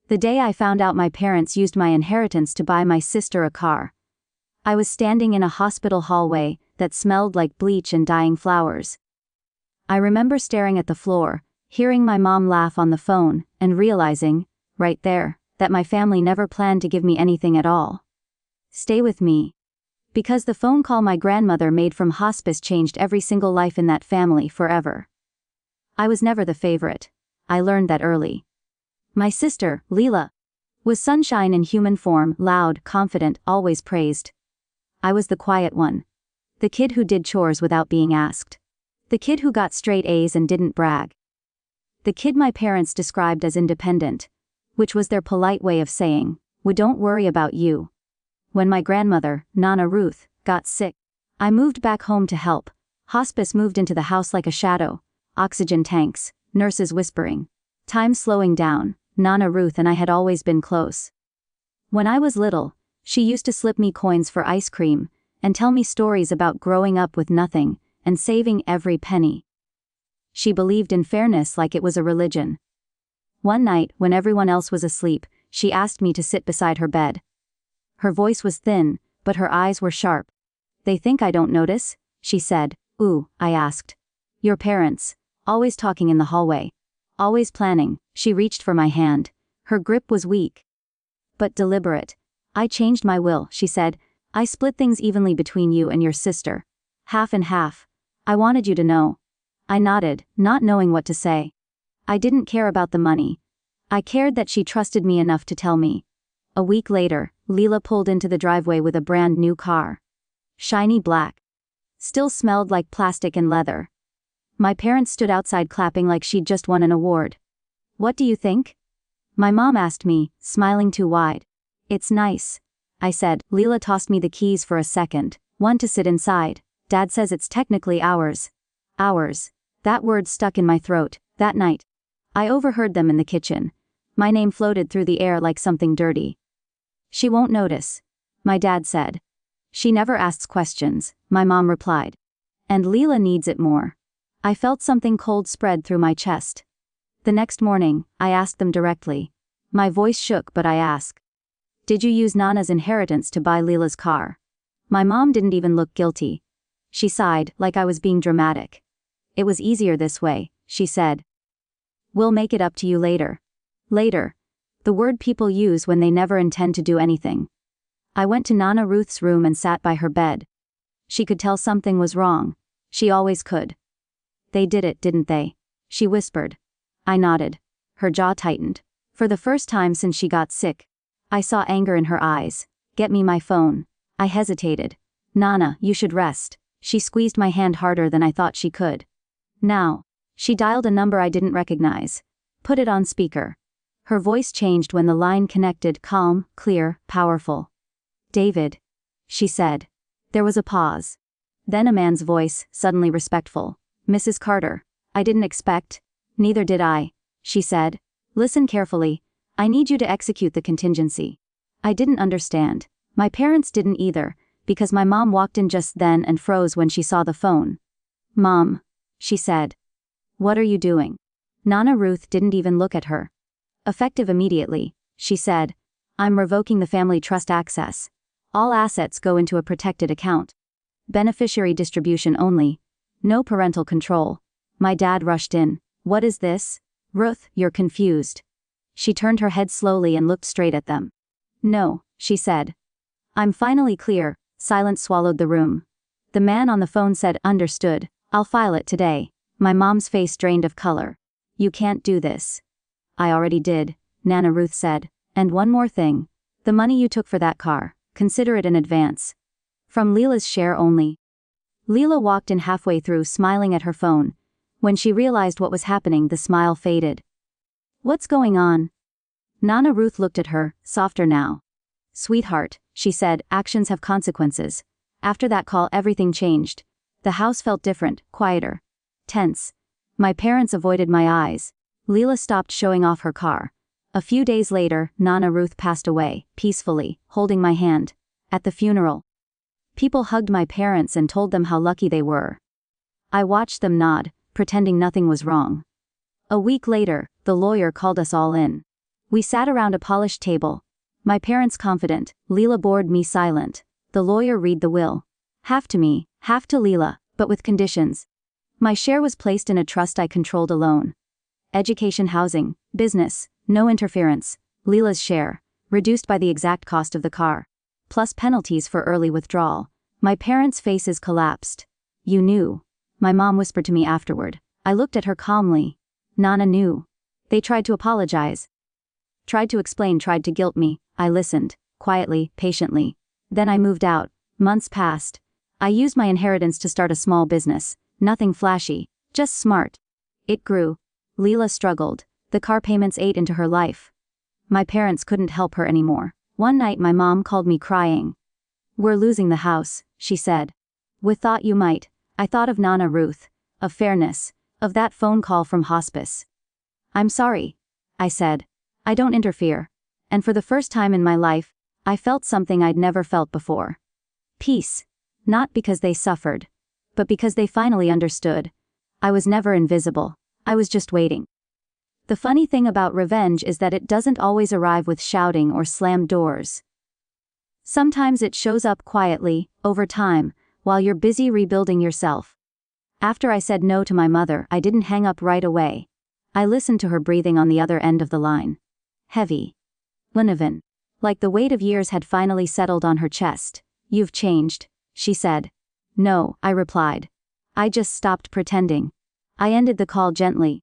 The day I found out my parents used my inheritance to buy my sister a car. I was standing in a hospital hallway that smelled like bleach and dying flowers. I remember staring at the floor, hearing my mom laugh on the phone, and realizing, right there, that my family never planned to give me anything at all. Stay with me. Because the phone call my grandmother made from hospice changed every single life in that family forever. I was never the favorite. I learned that early. My sister, Leela, was sunshine in human form, loud, confident, always praised. I was the quiet one. The kid who did chores without being asked. The kid who got straight A's and didn't brag. The kid my parents described as independent, which was their polite way of saying, "We don't worry about you." When my grandmother, Nana Ruth, got sick, I moved back home to help. Hospice moved into the house like a shadow. Oxygen tanks, nurses whispering. Time slowing down. Nana Ruth and I had always been close. When I was little, she used to slip me coins for ice cream, and tell me stories about growing up with nothing, and saving every penny. She believed in fairness like it was a religion. One night, when everyone else was asleep, she asked me to sit beside her bed. Her voice was thin, but her eyes were sharp. "They think I don't notice?" she said. "Ooh," I asked. "Your parents, always talking in the hallway. Always planning." She reached for my hand. Her grip was weak, but deliberate. "I changed my will," she said. "I split things evenly between you and your sister. Half and half. I wanted you to know." I nodded, not knowing what to say. I didn't care about the money. I cared that she trusted me enough to tell me. A week later, Leela pulled into the driveway with a brand new car. Shiny black. Still smelled like plastic and leather. My parents stood outside clapping like she'd just won an award. "What do you think?" My mom asked me, smiling too wide. "It's nice," I said. Leela tossed me the keys for a second. "One to sit inside. Dad says it's technically ours." Ours. That word stuck in my throat. That night, I overheard them in the kitchen. My name floated through the air like something dirty. "She won't notice," my dad said. "She never asks questions," my mom replied. "And Leela needs it more." I felt something cold spread through my chest. The next morning, I asked them directly. My voice shook, but I asked, "Did you use Nana's inheritance to buy Leela's car?" My mom didn't even look guilty. She sighed, like I was being dramatic. "It was easier this way," she said. "We'll make it up to you later." Later. The word people use when they never intend to do anything. I went to Nana Ruth's room and sat by her bed. She could tell something was wrong. She always could. "They did it, didn't they?" she whispered. I nodded. Her jaw tightened. For the first time since she got sick, I saw anger in her eyes. "Get me my phone." I hesitated. "Nana, you should rest." She squeezed my hand harder than I thought she could. "Now." She dialed a number I didn't recognize. "Put it on speaker." Her voice changed when the line connected, calm, clear, powerful. "David," she said. There was a pause. Then a man's voice, suddenly respectful. "Mrs. Carter." I didn't expect. "Neither did I," she said. "Listen carefully. I need you to execute the contingency." I didn't understand. My parents didn't either, because my mom walked in just then and froze when she saw the phone. "Mom," she said. "What are you doing?" Nana Ruth didn't even look at her. "Effective immediately," she said. "I'm revoking the family trust access. All assets go into a protected account. Beneficiary distribution only. No parental control." My dad rushed in. "What is this?" "Ruth, you're confused." She turned her head slowly and looked straight at them. "No," she said. "I'm finally clear." Silence swallowed the room. The man on the phone said, "Understood. I'll file it today." My mom's face drained of color. "You can't do this." "I already did," Nana Ruth said. "And one more thing. The money you took for that car, consider it an advance. From Leela's share only." Leela walked in halfway through, smiling at her phone. When she realized what was happening, the smile faded. "What's going on?" Nana Ruth looked at her, softer now. "Sweetheart," she said, "actions have consequences." After that call, everything changed. The house felt different, quieter. Tense. My parents avoided my eyes. Leela stopped showing off her car. A few days later, Nana Ruth passed away, peacefully, holding my hand. At the funeral, people hugged my parents and told them how lucky they were. I watched them nod, pretending nothing was wrong. A week later, the lawyer called us all in. We sat around a polished table. My parents confident, Leela bored me silent. The lawyer read the will. Half to me, half to Leela, but with conditions. My share was placed in a trust I controlled alone. Education, housing, business, no interference. Leela's share, reduced by the exact cost of the car. Plus penalties for early withdrawal. My parents' faces collapsed. You knew. My mom whispered to me afterward. I looked at her calmly. Nana knew. They tried to apologize. Tried to explain, tried to guilt me. I listened, quietly, patiently. Then I moved out. Months passed. I used my inheritance to start a small business. Nothing flashy, just smart. It grew. Leela struggled. The car payments ate into her life. My parents couldn't help her anymore. One night my mom called me crying. We're losing the house, she said. We thought you might. I thought of Nana Ruth, of fairness, of that phone call from hospice. I'm sorry, I said. I don't interfere. And for the first time in my life, I felt something I'd never felt before. Peace. Not because they suffered, but because they finally understood. I was never invisible. I was just waiting. The funny thing about revenge is that it doesn't always arrive with shouting or slammed doors. Sometimes it shows up quietly, over time, while you're busy rebuilding yourself. After I said no to my mother, I didn't hang up right away. I listened to her breathing on the other end of the line. Heavy. Uneven. Like the weight of years had finally settled on her chest. You've changed, she said. No, I replied. I just stopped pretending. I ended the call gently.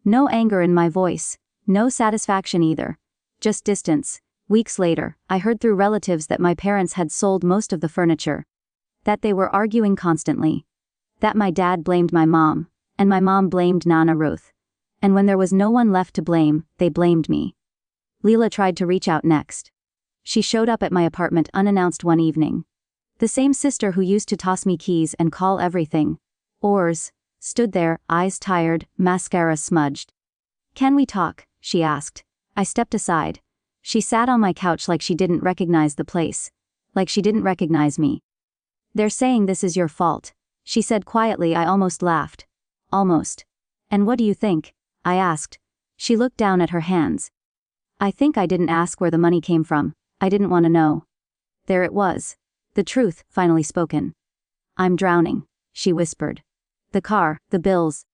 No anger in my voice, no satisfaction either. Just distance. Weeks later, I heard through relatives that my parents had sold most of the furniture. That they were arguing constantly. That my dad blamed my mom, and my mom blamed Nana Ruth. And when there was no one left to blame, they blamed me. Leela tried to reach out next. She showed up at my apartment unannounced one evening. The same sister who used to toss me keys and call everything ours, stood there, eyes tired, mascara smudged. Can we talk? She asked. I stepped aside. She sat on my couch like she didn't recognize the place. Like she didn't recognize me. They're saying this is your fault, she said quietly. I almost laughed. Almost. And what do you think? I asked. She looked down at her hands. I think I didn't ask where the money came from. I didn't want to know. There it was. The truth, finally spoken. I'm drowning, she whispered. The car, the bills.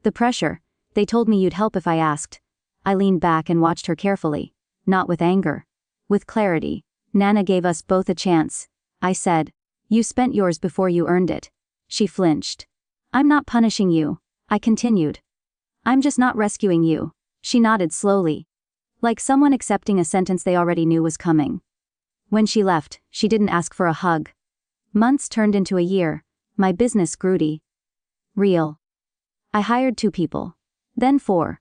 The pressure. They told me you'd help if I asked. I leaned back and watched her carefully. Not with anger. With clarity. Nana gave us both a chance. I said. You spent yours before you earned it. She flinched. I'm not punishing you. I continued. I'm just not rescuing you. She nodded slowly. Like someone accepting a sentence they already knew was coming. When she left, she didn't ask for a hug. Months turned into a year. My business grew real. I hired 2 people. Then 4.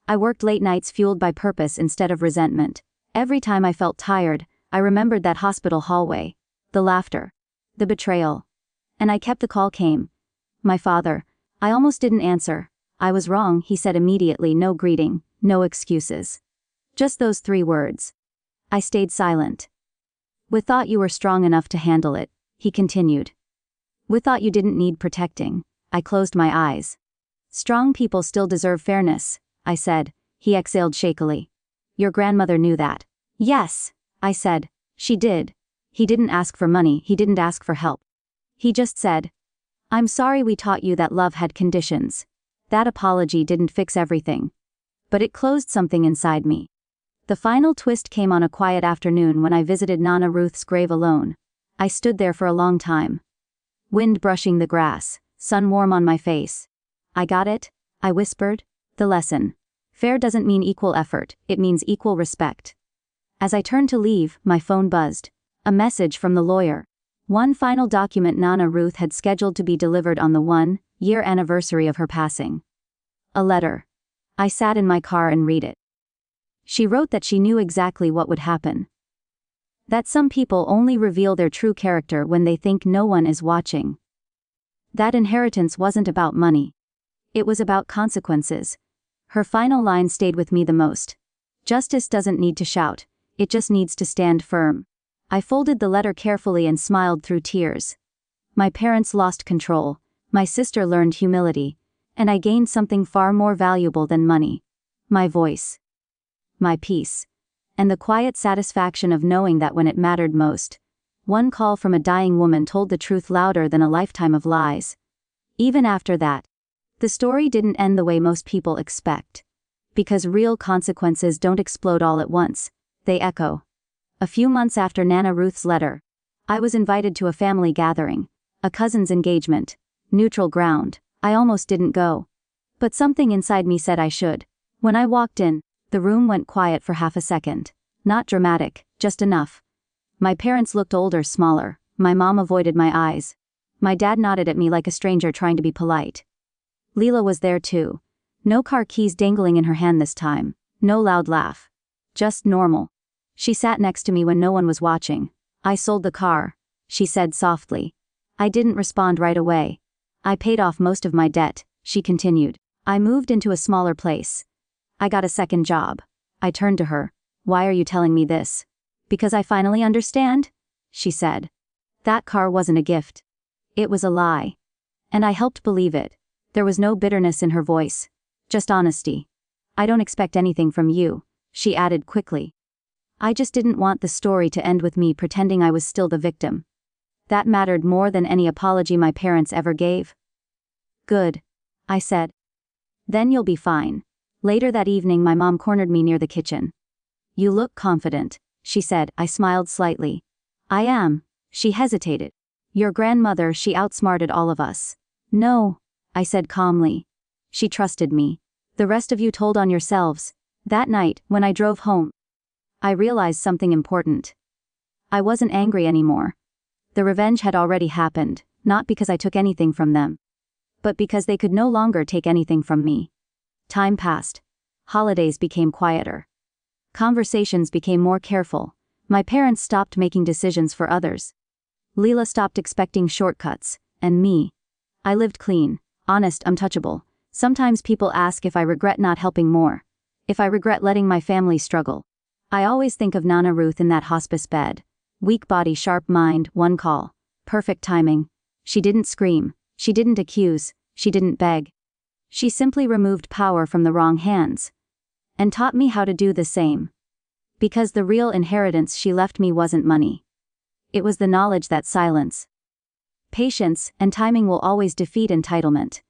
I worked late nights fueled by purpose instead of resentment. Every time I felt tired, I remembered that hospital hallway. The laughter. The betrayal. And I kept. The call came. My father. I almost didn't answer. I was wrong, he said immediately. No greeting, no excuses. Just those 3 words. I stayed silent. We thought you were strong enough to handle it, he continued. We thought you didn't need protecting. I closed my eyes. Strong people still deserve fairness, I said. He exhaled shakily. Your grandmother knew that. Yes, I said. She did. He didn't ask for money, he didn't ask for help. He just said, I'm sorry we taught you that love had conditions. That apology didn't fix everything. But it closed something inside me. The final twist came on a quiet afternoon when I visited Nana Ruth's grave alone. I stood there for a long time. Wind brushing the grass, sun warm on my face. I got it, I whispered. The lesson. Fair doesn't mean equal effort, it means equal respect. As I turned to leave, my phone buzzed. A message from the lawyer. One final document Nana Ruth had scheduled to be delivered on the 1-year anniversary of her passing. A letter. I sat in my car and read it. She wrote that she knew exactly what would happen. That some people only reveal their true character when they think no one is watching. That inheritance wasn't about money. It was about consequences. Her final line stayed with me the most. Justice doesn't need to shout, it just needs to stand firm. I folded the letter carefully and smiled through tears. My parents lost control, my sister learned humility, and I gained something far more valuable than money. My voice. my peace, and the quiet satisfaction of knowing that when it mattered most, one call from a dying woman told the truth louder than a lifetime of lies. Even after that, the story didn't end the way most people expect. Because real consequences don't explode all at once, they echo. A few months after Nana Ruth's letter, I was invited to a family gathering, a cousin's engagement, neutral ground. I almost didn't go. But something inside me said I should. When I walked in, the room went quiet for half a second. Not dramatic, just enough. My parents looked older, smaller. My mom avoided my eyes. My dad nodded at me like a stranger trying to be polite. Leela was there too. No car keys dangling in her hand this time. No loud laugh. Just normal. She sat next to me when no one was watching. I sold the car, she said softly. I didn't respond right away. I paid off most of my debt, she continued. I moved into a smaller place. I got a second job. I turned to her. Why are you telling me this? Because I finally understand, she said. That car wasn't a gift. It was a lie. And I helped believe it. There was no bitterness in her voice. Just honesty. I don't expect anything from you, she added quickly. I just didn't want the story to end with me pretending I was still the victim. That mattered more than any apology my parents ever gave. Good, I said. Then you'll be fine. Later that evening my mom cornered me near the kitchen. You look confident, she said. I smiled slightly. I am, she hesitated. Your grandmother, she outsmarted all of us. No, I said calmly. She trusted me. The rest of you told on yourselves. That night, when I drove home, I realized something important. I wasn't angry anymore. The revenge had already happened, not because I took anything from them, but because they could no longer take anything from me. Time passed. Holidays became quieter. Conversations became more careful. My parents stopped making decisions for others. Leela stopped expecting shortcuts, and me. I lived clean, honest, untouchable. Sometimes people ask if I regret not helping more. If I regret letting my family struggle. I always think of Nana Ruth in that hospice bed. Weak body, sharp mind, one call. Perfect timing. She didn't scream. She didn't accuse. She didn't beg. She simply removed power from the wrong hands. And taught me how to do the same. Because the real inheritance she left me wasn't money. It was the knowledge that silence, patience, and timing will always defeat entitlement.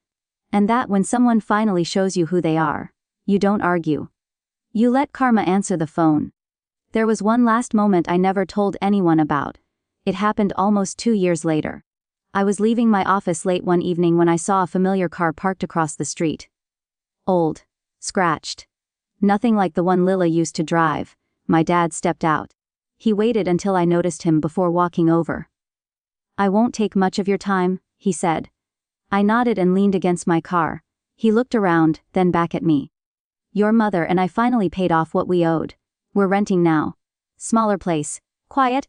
And that when someone finally shows you who they are, you don't argue. You let karma answer the phone. There was one last moment I never told anyone about. It happened almost 2 years later. I was leaving my office late one evening when I saw a familiar car parked across the street. Old. Scratched. Nothing like the one Lila used to drive. My dad stepped out. He waited until I noticed him before walking over. I won't take much of your time, he said. I nodded and leaned against my car. He looked around, then back at me. Your mother and I finally paid off what we owed. We're renting now. Smaller place. Quiet?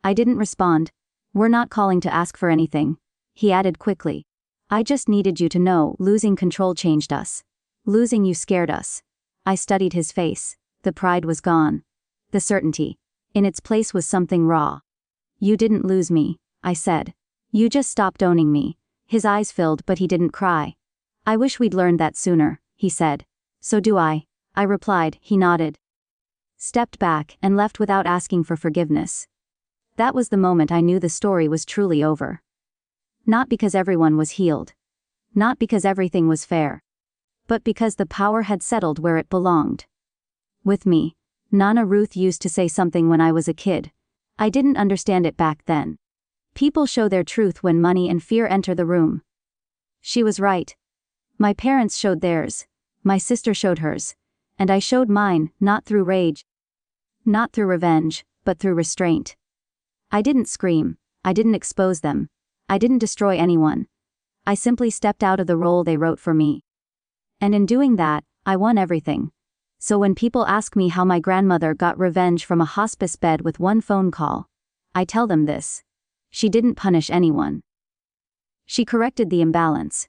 I didn't respond. We're not calling to ask for anything. He added quickly. I just needed you to know losing control changed us. Losing you scared us. I studied his face. The pride was gone. The certainty. In its place was something raw. You didn't lose me, I said. You just stopped owning me. His eyes filled but he didn't cry. I wish we'd learned that sooner, he said. So do I replied. He nodded. Stepped back and left without asking for forgiveness. That was the moment I knew the story was truly over. Not because everyone was healed. Not because everything was fair. But because the power had settled where it belonged. With me, Nana Ruth used to say something when I was a kid. I didn't understand it back then. People show their truth when money and fear enter the room. She was right. My parents showed theirs. My sister showed hers. And I showed mine, not through rage. Not through revenge, but through restraint. I didn't scream. I didn't expose them. I didn't destroy anyone. I simply stepped out of the role they wrote for me. And in doing that, I won everything. So when people ask me how my grandmother got revenge from a hospice bed with one phone call, I tell them this. She didn't punish anyone. She corrected the imbalance.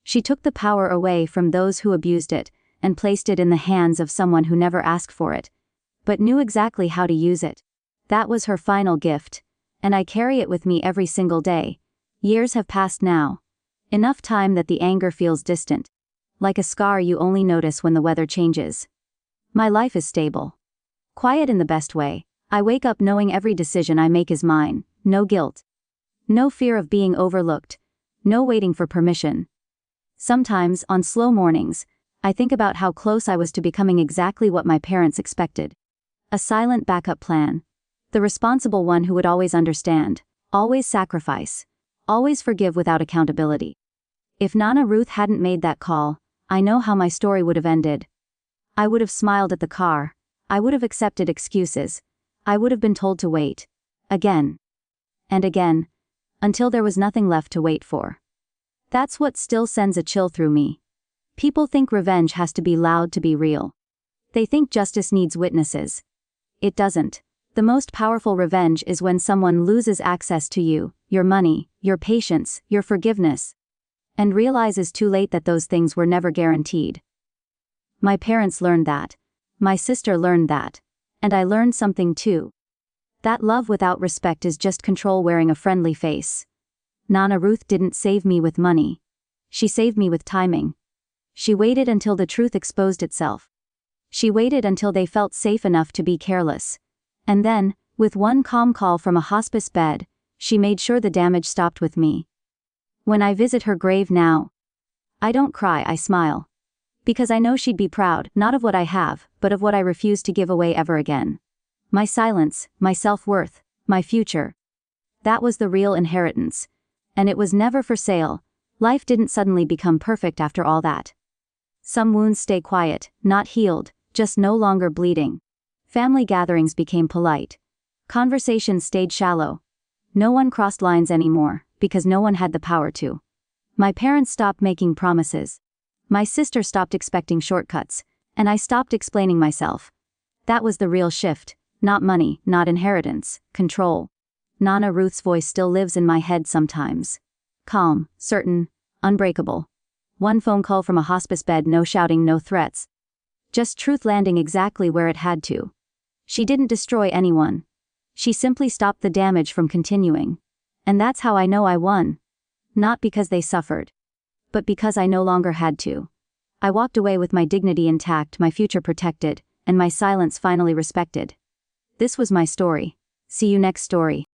She took the power away from those who abused it, and placed it in the hands of someone who never asked for it, but knew exactly how to use it. That was her final gift, and I carry it with me every single day. Years have passed now. Enough time that the anger feels distant. Like a scar you only notice when the weather changes. My life is stable. Quiet in the best way. I wake up knowing every decision I make is mine, no guilt. No fear of being overlooked. No waiting for permission. Sometimes, on slow mornings, I think about how close I was to becoming exactly what my parents expected. A silent backup plan. The responsible one who would always understand, always sacrifice, always forgive without accountability. If Nana Ruth hadn't made that call, I know how my story would have ended. I would have smiled at the car. I would have accepted excuses. I would have been told to wait. Again. And again. Until there was nothing left to wait for. That's what still sends a chill through me. People think revenge has to be loud to be real. They think justice needs witnesses. It doesn't. The most powerful revenge is when someone loses access to you, your money, your patience, your forgiveness, and realizes too late that those things were never guaranteed. My parents learned that. My sister learned that. And I learned something too. That love without respect is just control wearing a friendly face. Nana Ruth didn't save me with money. She saved me with timing. She waited until the truth exposed itself. She waited until they felt safe enough to be careless. And then, with one calm call from a hospice bed, she made sure the damage stopped with me. When I visit her grave now, I don't cry, I smile. Because I know she'd be proud, not of what I have, but of what I refuse to give away ever again. My silence, my self-worth, my future. That was the real inheritance. And it was never for sale. Life didn't suddenly become perfect after all that. Some wounds stay quiet, not healed, just no longer bleeding. Family gatherings became polite. Conversations stayed shallow. No one crossed lines anymore, because no one had the power to. My parents stopped making promises. My sister stopped expecting shortcuts, and I stopped explaining myself. That was the real shift, not money, not inheritance, control. Nana Ruth's voice still lives in my head sometimes. Calm, certain, unbreakable. One phone call from a hospice bed, no shouting, no threats. Just truth landing exactly where it had to. She didn't destroy anyone. She simply stopped the damage from continuing. And that's how I know I won. Not because they suffered, but because I no longer had to. I walked away with my dignity intact, my future protected, and my silence finally respected. This was my story. See you next story.